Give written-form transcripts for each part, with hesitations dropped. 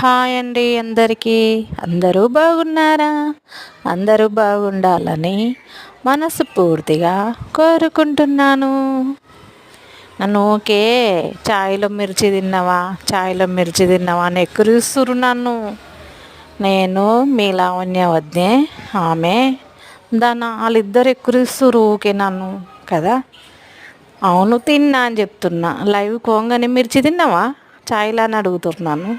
Hi అండి అందరికీ. అందరూ బాగున్నారా? అందరూ బాగుండాలని మనస్ఫూర్తిగా కోరుకుంటున్నాను. నన్ను ఓకే చాయ్లో మిర్చి తిన్నావా అని ఎక్కిరిస్తురు నన్ను. నేను మీ లావణ్యవద్దే, ఆమె వాళ్ళిద్దరు ఎక్కిరిస్తురు ఊకే నన్ను కదా. అవును తిన్నా అని చెప్తున్నా. లైవ్ కోంగానే మిర్చి తిన్నావా చాయ్లా అని అడుగుతున్నాను.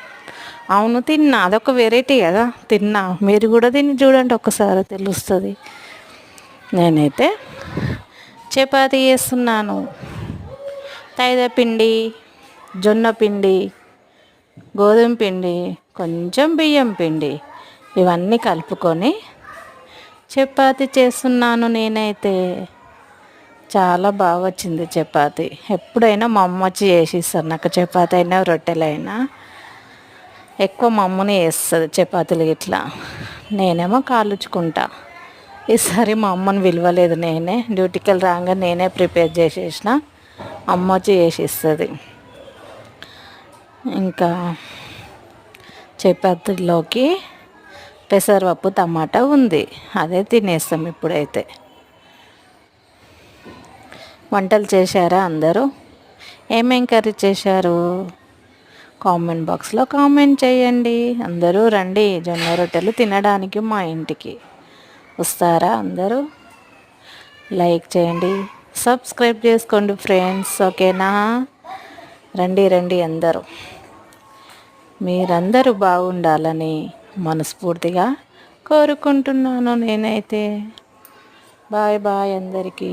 అవును తిన్నా, అదొక వెరైటీ కదా. తిన్నా, మీరు కూడా తిని చూడండి ఒక్కసారి తెలుస్తుంది. నేనైతే చపాతీ చేస్తున్నాను. మైదా పిండి, జొన్న పిండి, గోధుమ పిండి, కొంచెం బియ్యం పిండి ఇవన్నీ కలుపుకొని చపాతీ చేస్తున్నాను నేనైతే. చాలా బాగా వచ్చింది చపాతీ. ఎప్పుడైనా మా అమ్మ వచ్చి చేసిస్తారు నాకు చపాతీ అయినా రొట్టెలైనా. ఎక్కువ మా అమ్మనే చేస్తుంది చపాతీలు ఇట్లా, నేనేమో కాలుచుకుంటా. ఈసారి మా అమ్మని విలువలేదు, నేనే డ్యూటీకి వెళ్ళి రాగా నేనే ప్రిపేర్ చేసేసిన. అమ్మ వచ్చి చేసిస్తుంది. ఇంకా చపాతీలోకి పెసరపప్పు టమాటా ఉంది, అదే తినేస్తాం ఇప్పుడైతే. వంటలు చేశారా అందరూ? ఏమేం కర్రీ చేశారు? కామెంట్ బాక్స్లో కామెంట్ చేయండి. అందరూ రండి జొన్న రొట్టెలు తినడానికి మా ఇంటికి. వస్తారా అందరూ? లైక్ చేయండి, సబ్స్క్రైబ్ చేసుకోండి ఫ్రెండ్స్, ఓకేనా? రండి రండి అందరూ. మీరందరూ బాగుండాలని మనస్ఫూర్తిగా కోరుకుంటున్నాను నేనైతే. బాయ్ బాయ్ అందరికీ.